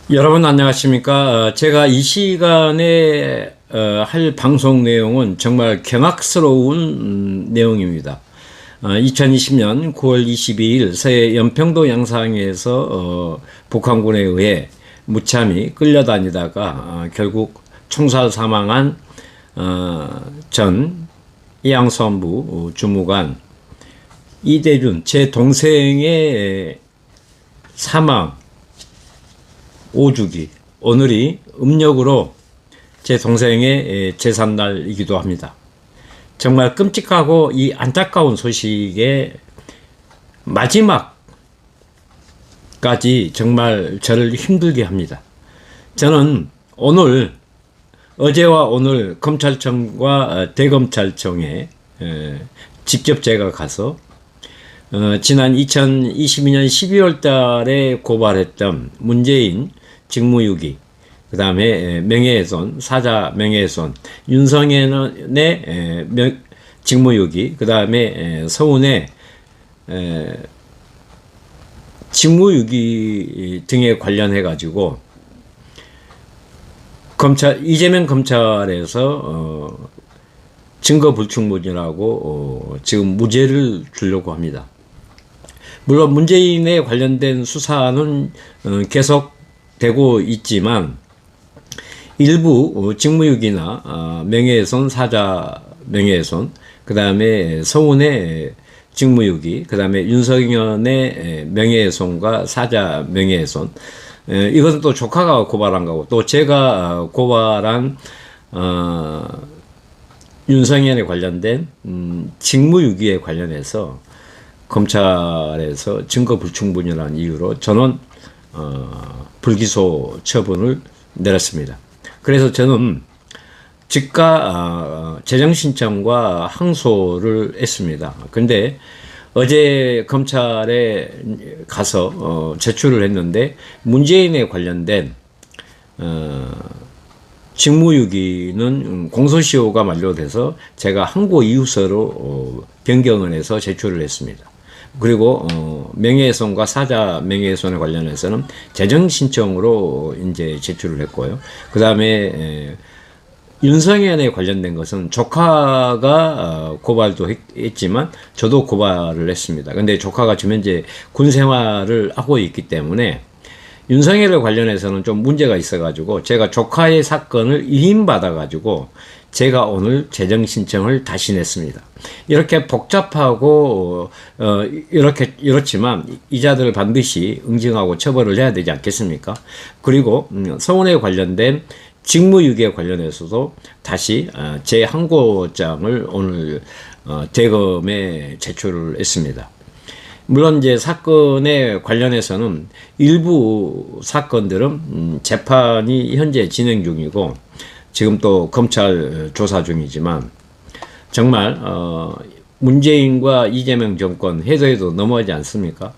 여러분 안녕하십니까? 제가 이 시간에 할 방송 내용은 정말 경악스러운 내용입니다. 2020년 9월 22일 서해 연평도 양상에서 북한군에 의해 무참히 끌려다니다가 결국 총살 사망한 전 해양수산부 주무관 이대준 제 동생의 사망 5주기, 오늘이 음력으로 제 동생의 제삿날이기도 합니다. 정말 끔찍하고 이 안타까운 소식의 마지막까지 정말 저를 힘들게 합니다. 저는 어제와 오늘 검찰청과 대검찰청에 직접 제가 가서 지난 2022년 12월 달에 고발했던 문재인 직무유기, 그 다음에 명예훼손, 사자 명예훼손, 윤석열의 직무유기, 그 다음에 서운의 직무유기 등에 관련해 가지고 이재명 검찰에서 증거 불충분이라고 지금 무죄를 주려고 합니다. 물론 문재인에 관련된 수사는 계속되고 있지만 일부 직무유기나 명예훼손, 사자 명예훼손, 그 다음에 서운의 직무유기, 그 다음에 윤석열의 명예훼손과 사자 명예훼손, 이것은 또 조카가 고발한 거고, 또 제가 고발한 윤석열에 관련된 직무유기에 관련해서 검찰에서 증거 불충분이라는 이유로 저는 불기소 처분을 내렸습니다. 그래서 저는 즉각 재정 신청과 항소를 했습니다. 근데 어제 검찰에 가서 제출을 했는데 문재인에 관련된 직무유기는 공소시효가 만료돼서 제가 항고 이유서로 변경을 해서 제출을 했습니다. 그리고 명예훼손과 사자 명예훼손에 관련해서는 재정 신청으로 이제 제출을 했고요. 그 다음에 윤석열에 관련된 것은 조카가 고발도 했지만 저도 고발을 했습니다. 근데 조카가 지금 현재 군 생활을 하고 있기 때문에 윤석열에 관련해서는 좀 문제가 있어가지고 제가 조카의 사건을 이임받아가지고 제가 오늘 재정 신청을 다시 냈습니다. 이렇게 복잡하고 이렇지만 이자들을 반드시 응징하고 처벌을 해야 되지 않겠습니까? 그리고 서운에 관련된 직무유기에 관련해서도 다시 제 항고장을 오늘 대검에 제출을 했습니다. 물론 이제 사건에 관련해서는 일부 사건들은 재판이 현재 진행 중이고 지금 또 검찰 조사 중이지만 정말 문재인과 이재명 정권 해도 해도 너무하지 않습니까?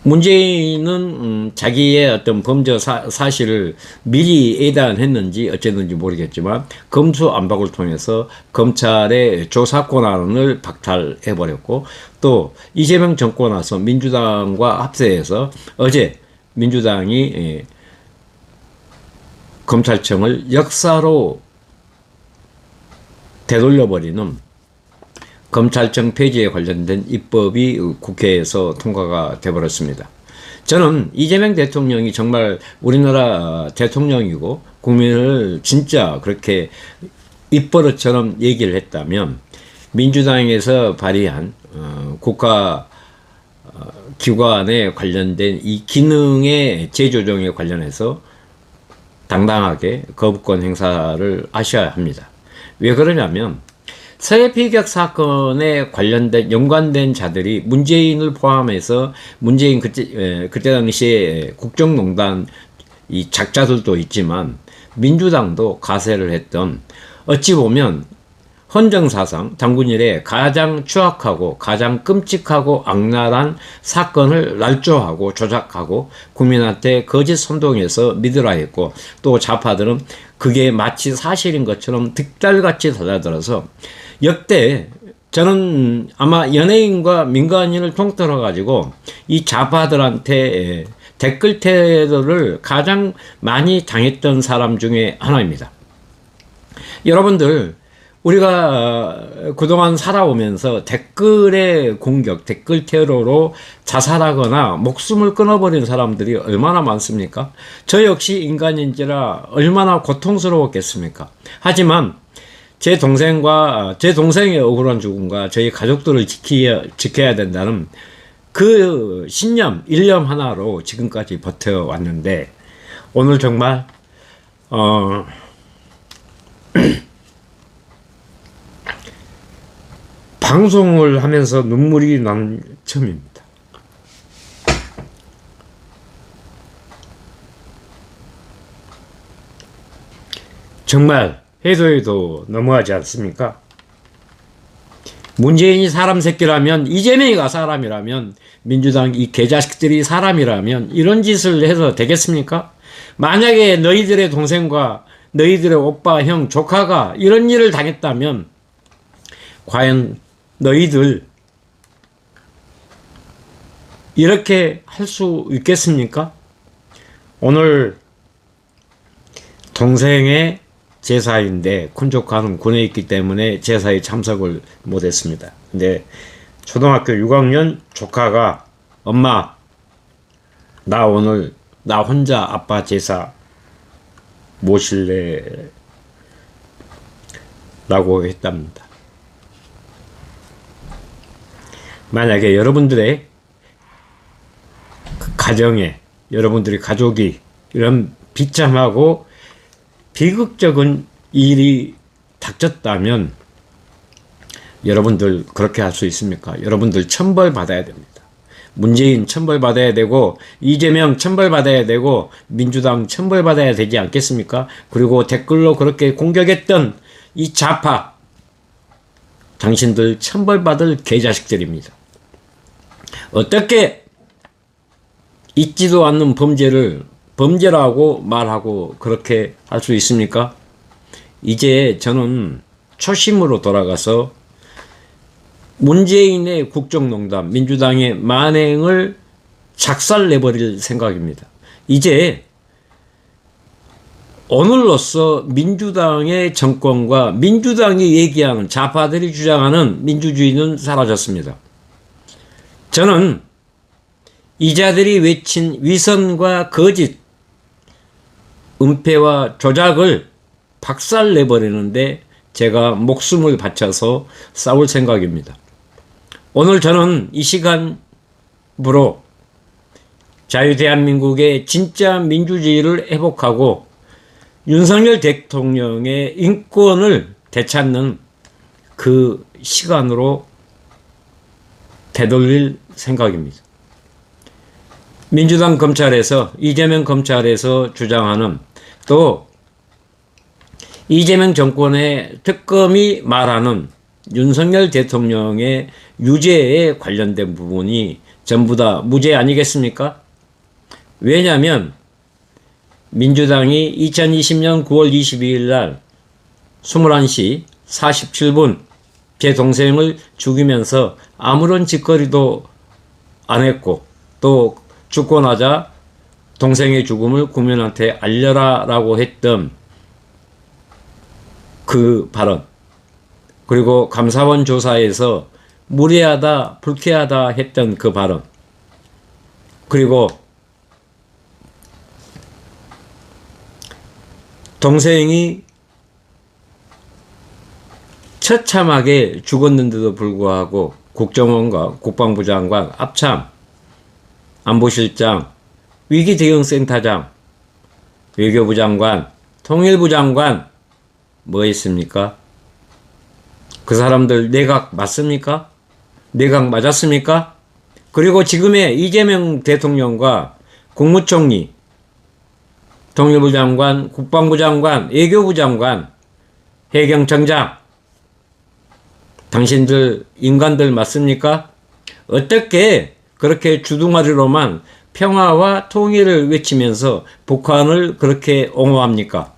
문재인은 자기의 어떤 범죄 사실을 미리 예단했는지 어쨌는지 모르겠지만 검수안박을 통해서 검찰의 조사 권한을 박탈해버렸고 또 이재명 정권 와서 민주당과 합세해서 어제 민주당이 검찰청을 역사로 되돌려버리는 검찰청 폐지에 관련된 입법이 국회에서 통과가 되어버렸습니다. 저는 이재명 대통령이 정말 우리나라 대통령이고 국민을 진짜 그렇게 입버릇처럼 얘기를 했다면 민주당에서 발의한 국가 기관에 관련된 이 기능의 재조정에 관련해서 당당하게 거부권 행사를 하셔야 합니다. 왜 그러냐면 서해 피격 사건에 관련된 연관된 자들이 문재인을 포함해서 문재인 그때 당시에 국정농단 이 작자들도 있지만 민주당도 가세를 했던 어찌 보면 헌정사상 당군 이래 가장 추악하고 가장 끔찍하고 악랄한 사건을 날조하고 조작하고 국민한테 거짓 선동해서 믿으라 했고 또 좌파들은 그게 마치 사실인 것처럼 득달같이 달라들어서 역대 저는 아마 연예인과 민간인을 통틀어 가지고 이 좌파들한테 댓글 테러를 가장 많이 당했던 사람 중에 하나입니다. 여러분들, 우리가 그동안 살아오면서 댓글의 공격, 댓글 테러로 자살하거나 목숨을 끊어버린 사람들이 얼마나 많습니까? 저 역시 인간인지라 얼마나 고통스러웠겠습니까? 하지만 제 동생의 억울한 죽음과 저희 가족들을 지켜야 된다는 그 신념, 일념 하나로 지금까지 버텨왔는데, 오늘 정말, 방송을 하면서 눈물이 난 처음입니다. 정말 해도 너무하지 않습니까? 문재인이 사람 새끼라면, 이재명이가 사람이라면, 민주당 이 개자식들이 사람이라면 이런 짓을 해서 되겠습니까? 만약에 너희들의 동생과 너희들의 오빠, 형, 조카가 이런 일을 당했다면 과연 너희들 이렇게 할 수 있겠습니까? 오늘 동생의 제사인데 큰 조카는 군에 있기 때문에 제사에 참석을 못했습니다. 근데 초등학교 6학년 조카가 엄마, 나 오늘 나 혼자 아빠 제사 모실래? 라고 했답니다. 만약에 여러분들의 가정에, 여러분들의 가족이 이런 비참하고 비극적인 일이 닥쳤다면 여러분들 그렇게 할 수 있습니까? 여러분들 천벌 받아야 됩니다. 문재인 천벌 받아야 되고, 이재명 천벌 받아야 되고, 민주당 천벌 받아야 되지 않겠습니까? 그리고 댓글로 그렇게 공격했던 이 좌파, 당신들 천벌 받을 개자식들입니다. 어떻게 있지도 않는 범죄를 범죄라고 말하고 그렇게 할 수 있습니까? 이제 저는 초심으로 돌아가서 문재인의 국정농단, 민주당의 만행을 작살내버릴 생각입니다. 이제 오늘로써 민주당의 정권과 민주당이 얘기하는, 좌파들이 주장하는 민주주의는 사라졌습니다. 저는 이자들이 외친 위선과 거짓, 은폐와 조작을 박살내버리는데 제가 목숨을 바쳐서 싸울 생각입니다. 오늘 저는 이 시간부로 자유대한민국의 진짜 민주주의를 회복하고 윤석열 대통령의 인권을 되찾는 그 시간으로 되돌릴 생각입니다. 민주당 검찰에서, 이재명 검찰에서 주장하는, 또 이재명 정권의 특검이 말하는 윤석열 대통령의 유죄에 관련된 부분이 전부 다 무죄 아니겠습니까? 왜냐하면 민주당이 2020년 9월 22일 날 21시 47분 제 동생을 죽이면서 아무런 짓거리도 안 했고, 또 죽고 나자 동생의 죽음을 국민한테 알려라 라고 했던 그 발언, 그리고 감사원 조사에서 무례하다, 불쾌하다 했던 그 발언, 그리고 동생이 처참하게 죽었는데도 불구하고 국정원과 국방부 장관, 합참, 안보실장, 위기대응센터장, 외교부 장관, 통일부 장관, 뭐 했습니까? 그 사람들 내각 맞습니까? 내각 맞았습니까? 그리고 지금의 이재명 대통령과 국무총리, 통일부 장관, 국방부 장관, 외교부 장관, 해경청장, 당신들 인간들 맞습니까? 어떻게 그렇게 주둥아리로만 평화와 통일을 외치면서 북한을 그렇게 옹호합니까?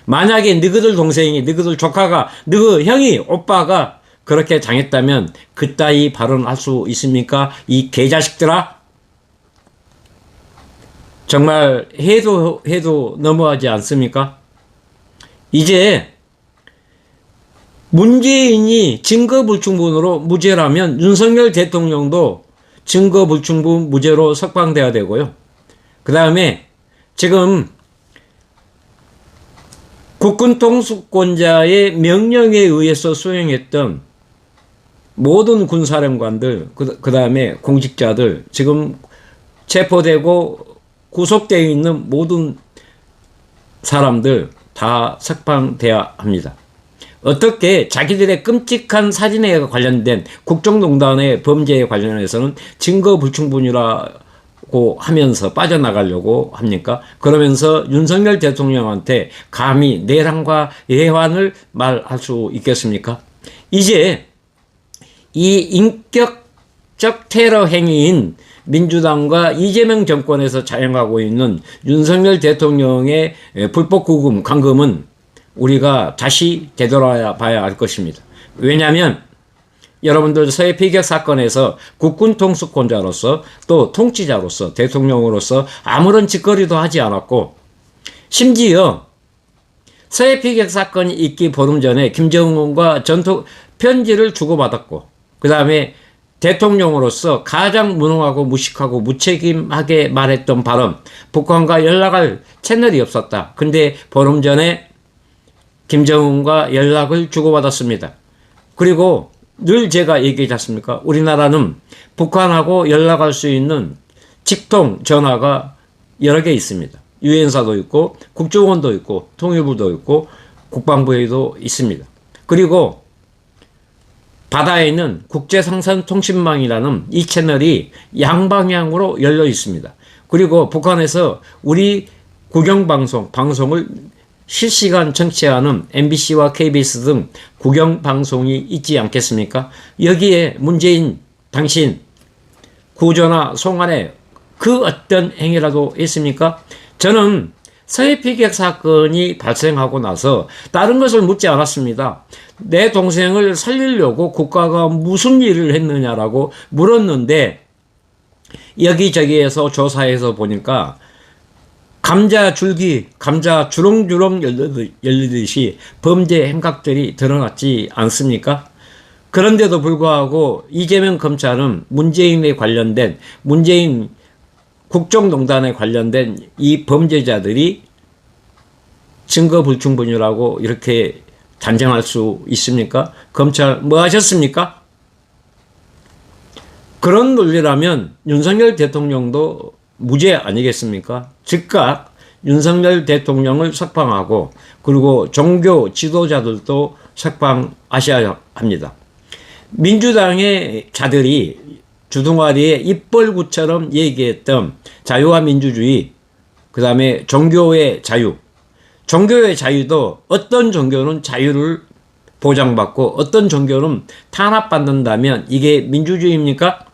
만약에 너희들 동생이, 너희들 조카가, 너희 형이, 오빠가 그렇게 당했다면 그따위 발언할 수 있습니까? 이 개자식들아? 정말 해도 너무하지 않습니까? 이제 문재인이 증거불충분으로 무죄라면 윤석열 대통령도 증거불충분 무죄로 석방돼야 되고요. 그 다음에 지금 국군 통수권자의 명령에 의해서 수행했던 모든 군사령관들, 그 다음에 공직자들, 지금 체포되고 구속되어 있는 모든 사람들 다 석방돼야 합니다. 어떻게 자기들의 끔찍한 사진에 관련된 국정농단의 범죄에 관련해서는 증거불충분이라고 하면서 빠져나가려고 합니까? 그러면서 윤석열 대통령한테 감히 내란과 예환을 말할 수 있겠습니까? 이제 이 인격적 테러 행위인 민주당과 이재명 정권에서 자행하고 있는 윤석열 대통령의 불법 구금, 감금은 우리가 다시 되돌아봐야 할 것입니다. 왜냐하면 여러분들 서해 피격 사건에서 국군 통수권자로서 또 통치자로서 대통령으로서 아무런 짓거리도 하지 않았고, 심지어 서해 피격 사건이 있기 보름 전에 김정은과 전통 편지를 주고받았고, 그 다음에 대통령으로서 가장 무능하고 무식하고 무책임하게 말했던 발언, 북한과 연락할 채널이 없었다. 근데 보름 전에 김정은과 연락을 주고받았습니다. 그리고 늘 제가 얘기하지 않습니까? 우리나라는 북한하고 연락할 수 있는 직통 전화가 여러 개 있습니다. 유엔사도 있고 국정원도 있고 통일부도 있고 국방부에도 있습니다. 그리고 바다에 있는 국제상산통신망이라는 이 채널이 양방향으로 열려 있습니다. 그리고 북한에서 우리 국영방송을 실시간 청취하는 MBC와 KBS 등 국영방송이 있지 않겠습니까? 여기에 문재인 당신 구조나 송환에 그 어떤 행위라도 있습니까? 저는 서해 피격 사건이 발생하고 나서 다른 것을 묻지 않았습니다. 내 동생을 살리려고 국가가 무슨 일을 했느냐라고 물었는데, 여기저기에서 조사해서 보니까 감자 주렁주렁 열리듯이 범죄 행각들이 드러났지 않습니까? 그런데도 불구하고 이재명 검찰은 문재인에 관련된, 문재인 국정농단에 관련된 이 범죄자들이 증거불충분이라고 이렇게 단정할 수 있습니까? 검찰 뭐 하셨습니까? 그런 논리라면 윤석열 대통령도 무죄 아니겠습니까? 즉각 윤석열 대통령을 석방하고, 그리고 종교 지도자들도 석방하셔야 합니다. 민주당의 자들이 주둥아리에 입벌구처럼 얘기했던 자유와 민주주의, 그 다음에 종교의 자유. 종교의 자유도 어떤 종교는 자유를 보장받고 어떤 종교는 탄압받는다면 이게 민주주의입니까?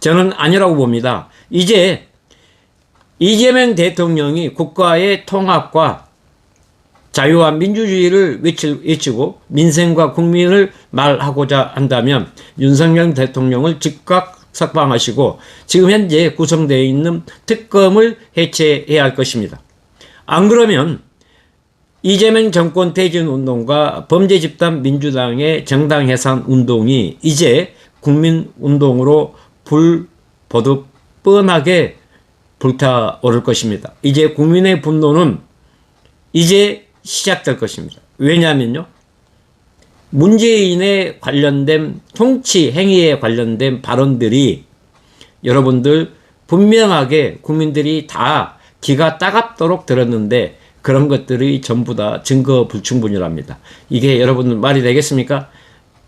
저는 아니라고 봅니다. 이제 이재명 대통령이 국가의 통합과 자유와 민주주의를 외치고 민생과 국민을 말하고자 한다면 윤석열 대통령을 즉각 석방하시고 지금 현재 구성되어 있는 특검을 해체해야 할 것입니다. 안 그러면 이재명 정권 퇴진 운동과 범죄 집단 민주당의 정당 해산 운동이 이제 국민 운동으로 불보듯 뻔하게 불타오를 것입니다. 이제 국민의 분노는 이제 시작될 것입니다. 왜냐하면요, 문재인에 관련된 통치 행위에 관련된 발언들이 여러분들 분명하게 국민들이 다 귀가 따갑도록 들었는데 그런 것들이 전부 다 증거 불충분이랍니다. 이게 여러분들 말이 되겠습니까?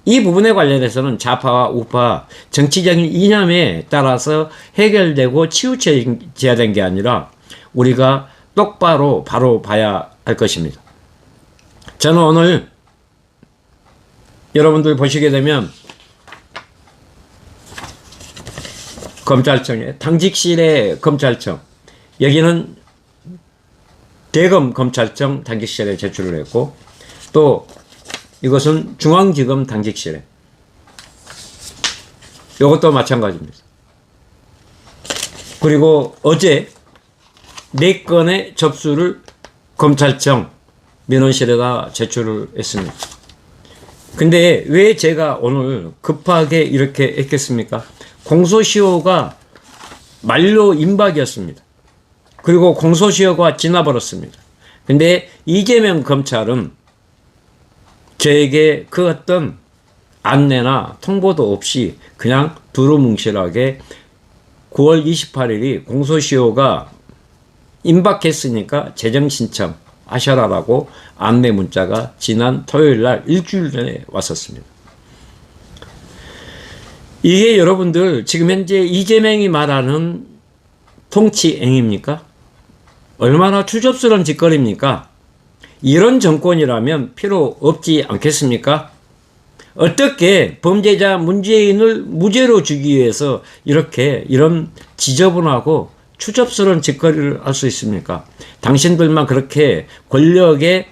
이 부분에 관련해서는 좌파와 우파 정치적인 이념에 따라서 해결되고 치우쳐져야 된 게 아니라 우리가 똑바로 바로 봐야 할 것입니다. 저는 오늘 여러분들 보시게 되면 검찰청에 당직실의 검찰청, 여기는 대검 검찰청 당직실에 제출을 했고, 또 이것은 중앙지검 당직실에, 이것도 마찬가지입니다. 그리고 어제 4건의 접수를 검찰청 민원실에다 제출을 했습니다. 근데 왜 제가 오늘 급하게 이렇게 했겠습니까? 공소시효가 만료 임박이었습니다. 그리고 공소시효가 지나버렸습니다. 근데 이재명 검찰은 저에게 그 어떤 안내나 통보도 없이 그냥 두루뭉실하게 9월 28일이 공소시효가 임박했으니까 재정신청 하셔라라고 안내 문자가 지난 토요일 날 일주일 전에 왔었습니다. 이게 여러분들 지금 현재 이재명이 말하는 통치행위입니까? 얼마나 추접스러운 짓거리입니까? 이런 정권이라면 필요 없지 않겠습니까? 어떻게 범죄자 문재인을 무죄로 주기 위해서 이런 지저분하고 추접스러운 짓거리를 할 수 있습니까? 당신들만 그렇게 권력을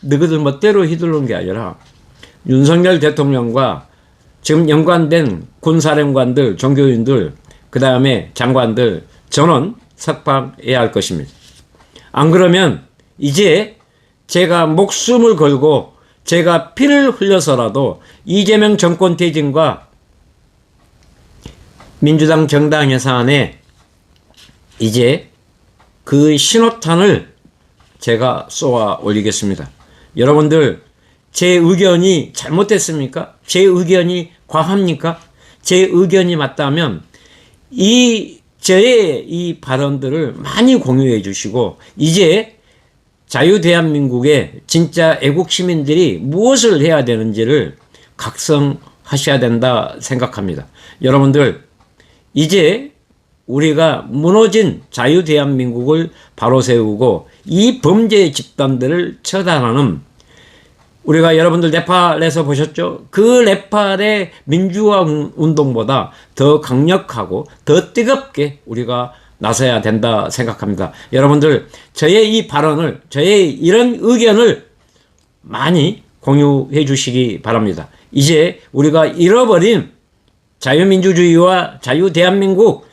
너희들 멋대로 휘두르는 게 아니라 윤석열 대통령과 지금 연관된 군사령관들, 종교인들, 그 다음에 장관들 전원 석방해야 할 것입니다. 안 그러면 이제 제가 목숨을 걸고 제가 피를 흘려서라도 이재명 정권 퇴진과 민주당 정당 예산안에 이제 그 신호탄을 제가 쏘아 올리겠습니다. 여러분들 제 의견이 잘못됐습니까? 제 의견이 과합니까? 제 의견이 맞다면 저의 이 발언들을 많이 공유해 주시고 이제 자유대한민국의 진짜 애국 시민들이 무엇을 해야 되는지를 각성하셔야 된다 생각합니다. 여러분들 이제 우리가 무너진 자유대한민국을 바로 세우고 이 범죄 집단들을 처단하는 우리가 여러분들 네팔에서 보셨죠? 그 네팔의 민주화 운동보다 더 강력하고 더 뜨겁게 우리가 나서야 된다 생각합니다. 여러분들 저의 이 발언을 저의 이런 의견을 많이 공유해 주시기 바랍니다. 이제 우리가 잃어버린 자유민주주의와 자유대한민국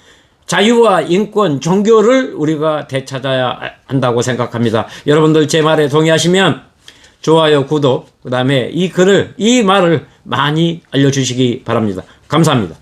자유와 인권, 종교를 우리가 되찾아야 한다고 생각합니다. 여러분들 제 말에 동의하시면 좋아요, 구독, 그 다음에 이 말을 많이 알려주시기 바랍니다. 감사합니다.